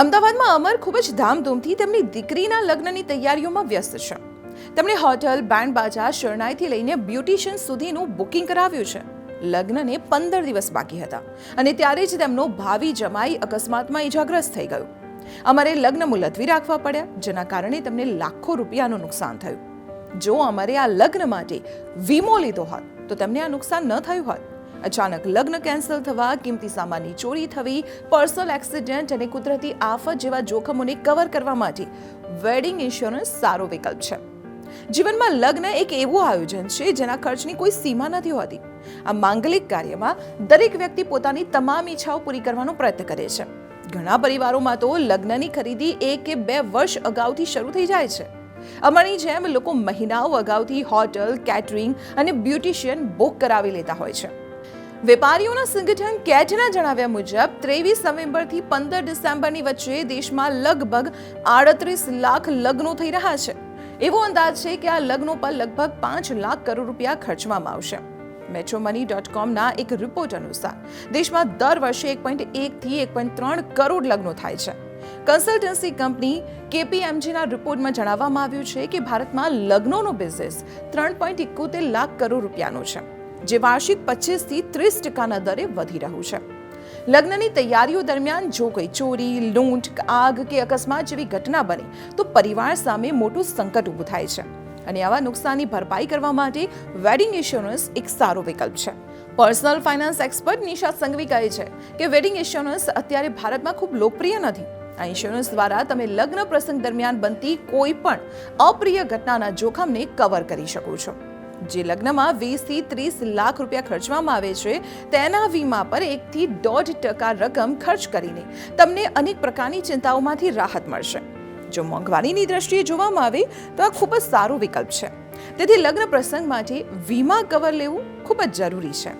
અમદાવાદમાં અમર ખૂબ જ ધામધૂમથી તેમની દીકરીના લગ્નની તૈયારીઓમાં વ્યસ્ત છે. તેમણે હોટલ, બેન્ડ બાજા, શરણાઈથી લઈને બ્યુટિશિયન સુધીનું બુકિંગ કરાવ્યું છે. લગ્નને 15 દિવસ બાકી હતા અને ત્યારે જ તેમનો ભાવિ જમાઈ અકસ્માતમાં ઇજાગ્રસ્ત થઈ ગયો. અમરે લગ્ન મુલતવી રાખવા પડ્યા, જેના કારણે તેમને લાખો રૂપિયાનું નુકસાન થયું. જો અમરે આ લગ્ન માટે વીમો લીધો હોત તો તેમને આ નુકસાન ન થયું હોત. અચાનક લગ્ન કેન્સલ થવા, કિંમતી સામાનની ચોરી થવી, પર્સનલ એક્સિડન્ટ અને કુદરતી આફત જેવા જોખમોને કવર કરવા માટે વેડિંગ ઇન્સ્યોરન્સ સારો વિકલ્પ છે. જીવનમાં લગ્ન એક એવું આયોજન છે જેના ખર્ચની કોઈ સીમા નથી હોતી. આ માંગલિક કાર્યમાં દરેક વ્યક્તિ પોતાની તમામ ઈચ્છાઓ પૂરી કરવાનો પ્રયત્ન કરે છે. ઘણા પરિવારોમાં તો લગ્નની ખરીદી 1 કે 2 વર્ષ અગાઉથી શરૂ થઈ જાય છે. અમારી જેમ લોકો મહિનાઓ અગાઉથી હોટલ, કેટરિંગ અને બ્યુટિશિયન બુક કરાવી લેતા હોય છે. વેપારીઓના સંગઠન કેટના જણાવ્યા મુજબ 23 નવેમ્બરથી 15 ડિસેમ્બરની વચ્ચે દેશમાં લગભગ 38 લાખ લગ્નો થઈ રહ્યા છે. એવો અંદાજ છે કે આ લગ્નો પર લગભગ 5 લાખ કરોડ રૂપિયા ખર્ચવામાં આવશે. metromoney.comના એક રિપોર્ટ અનુસાર દેશમાં દર વર્ષે 1.1 થી 1.3 કરોડ લગ્નો થાય છે. કન્સલ્ટન્સી કંપની KPMGના રિપોર્ટમાં જણાવવામાં આવ્યું છે કે ભારતમાં લગ્નોનો બિઝનેસ 3.71 લાખ કરોડ રૂપિયાનો છે, જે વાર્ષિક 25 થી 30% દરે વધી રહ્યું છે. લગ્નની તૈયારીઓ દરમિયાન જો કોઈ ચોરી, લૂંટ, આગ કે અકસ્માત જેવી ઘટના બને તો પરિવાર સામે મોટું સંકટ ઊભું થાય છે અને આવા નુકસાનની ભરપાઈ કરવા માટે વેડિંગ ઇન્સ્યોરન્સ એક સારો વિકલ્પ છે. Personal finance expert Nisha Sanghvi કહે છે કે વેડિંગ ઇન્સ્યોરન્સ અત્યારે ભારતમાં ખૂબ લોકપ્રિય નથી. આ ઇન્સ્યોરન્સ દ્વારા તમે લગ્ન પ્રસંગ દરમિયાન બનતી કોઈ પણ અપ્રિય ઘટનાના જોખમને કવર કરી શકો છો. જે લગ્નમાં 20 થી 30 લાખ રૂપિયા ખર્ચવામાં આવે છે, તેના વીમા પર 1 થી 1.5% રકમ ખર્ચ કરીને તમને અનેક પ્રકારની ચિંતાઓમાંથી રાહત મળશે. જો મોંઘવારીની દ્રષ્ટિએ જોવામાં આવે તો આ ખૂબ જ સારો વિકલ્પ છે. તેથી લગ્ન પ્રસંગ માટે વીમા કવર લેવું ખૂબ જ જરૂરી છે.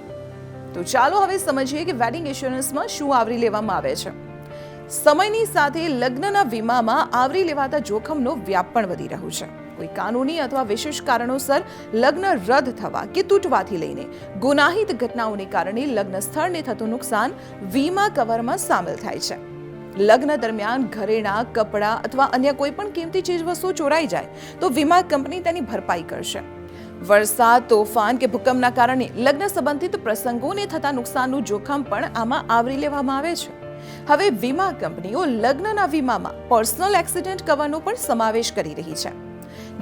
તો ચાલો હવે સમજીએ કે વેડિંગ ઇન્સ્યોરન્સમાં શું આવરી લેવામાં આવે છે. સમયની સાથે લગ્નના વીમામાં આવરી લેવાતા જોખમનો વ્યાપ પણ વધી રહ્યું છે. કોઈ કાનૂની અથવા વિશેષ કારણોસર લગ્ન રદ થવા કે તૂટવાથી લઈને ગુનાહિત ઘટનાઓને કારણે લગ્ન સ્થળને થતું નુકસાન વીમા કવરમાં સામેલ થાય છે. લગ્ન દરમિયાન ઘરેણાં, કપડાં અથવા અન્ય કોઈ પણ કિંમતી ચીજવસ્તુઓ ચોરાઈ જાય તો વીમા કંપની તેની ભરપાઈ કરશે. વરસાદ, તોફાન કે ભૂકંપના કારણે લગ્ન સંબંધિત પ્રસંગોને થતા નુકસાનનું જોખમ પણ આમાં આવરી લેવામાં આવે છે. હવે વીમા કંપનીઓ લગ્નના વીમામાં પર્સનલ એક્સિડન્ટ કવરનો પણ સમાવેશ કરી રહી છે.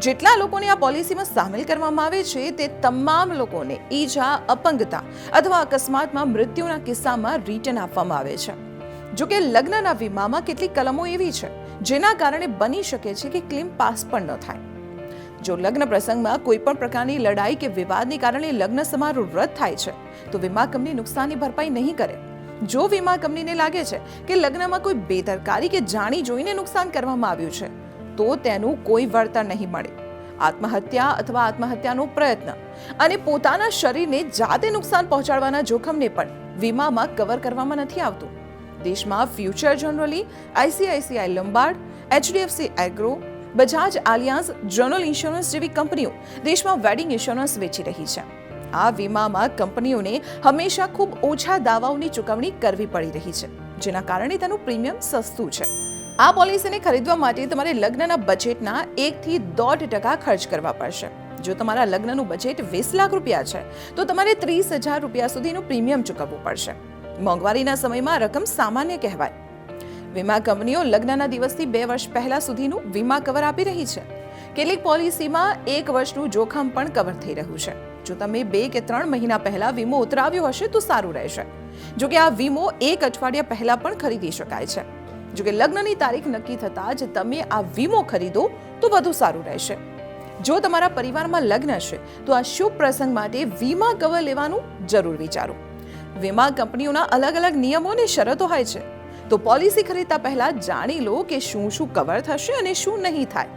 જેટલા લોકોને આ પોલિસીમાં સામેલ કરવામાં આવે છે તે તમામ લોકોને ઈજા, અપંગતા અથવા અકસ્માતમાં મૃત્યુના કિસ્સામાં રિટર્ન આપવામાં આવે છે. જોકે લગ્નના વીમામાં કેટલીક કલમો એવી છે જેના કારણે બની શકે છે કે ક્લેમ પાસ પણ ન થાય. જો લગ્ન પ્રસંગમાં કોઈ પણ પ્રકારની લડાઈ કે વિવાદને કારણે લગ્ન સમારોહ રદ થાય છે તો વીમા કંપની નુકસાનની ભરપાઈ નહીં કરે. જો વીમા કંપનીને લાગે છે કે લગ્નમાં કોઈ બેદરકારી કે જાણી જોઈને નુકસાન કરવામાં આવ્યું છે તો તેનું કોઈ વળતર નહીં મળે. આત્મહત્યા અથવા આત્મહત્યાનો પ્રયત્ન અને પોતાના શરીરને જાતે નુકસાન પહોંચાડવાના જોખમને પણ વીમામાં કવર કરવામાં નથી આવતું. દેશમાં Future Generali, ICICI Lombard, HDFC એગ્રો, બજાજ આલિયાન્સ જનરલ ઇન્સ્યોરન્સ જેવી કંપનીઓ દેશમાં વેડિંગ ઇન્સ્યોરન્સ વેચી રહી છે. આ વીમામાં કંપનીઓને હંમેશા ખૂબ ઓછા દાવાઓની ચૂકવણી કરવી પડી રહી છે, જેના કારણે તેનું પ્રીમિયમ સસ્તું છે. આ પોલિસીને ખરીદવા માટે તમારે લગ્નના બજેટના 1 થી 1.5% ખર્ચ કરવા પડશે. જો તમારા લગ્નનું બજેટ 20 લાખ રૂપિયા છે તો તમારે 30,000 રૂપિયા સુધીનું પ્રીમિયમ ચૂકવવું પડશે. મોંઘવારીના સમયમાં રકમ સામાન્ય કહેવાય. વીમા કંપનીઓ લગ્નના દિવસથી 2 વર્ષ પહેલા સુધીનું વીમા કવર આપી રહી છે. કેટલીક પોલિસીમાં 1 વર્ષનું જોખમ પણ કવર થઈ રહ્યું છે. જો તમે 2 કે 3 મહિના પહેલા વીમો ઉતરાવ્યો હશે તો સારું રહેશે. જોકે આ વીમો 1 અઠવાડિયા પહેલા પણ ખરીદી શકાય છે. જોકે લગ્નની તારીખ નક્કી થતાં જ તમે આ વીમો ખરીદો તો વધુ સારું રહેશે. જો તમારા પરિવારમાં લગ્ન છે તો આ શુભ પ્રસંગ માટે વીમા કવર લેવાનું જરૂર વિચારો. વીમા કંપનીઓના અલગ અલગ નિયમો અને શરતો હોય છે, તો પોલિસી ખરીદતા પહેલા જાણી લો કે શું કવર થશે અને શું નહીં થાય.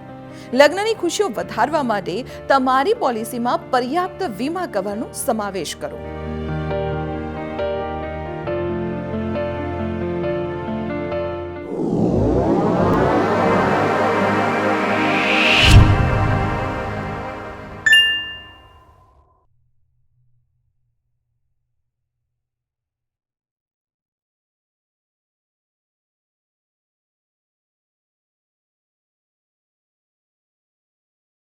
લગ્નની ખુશીઓ વધારવા માટે તમારી પોલિસીમાં પર્યાપ્ત વીમા કવરનો સમાવેશ કરો.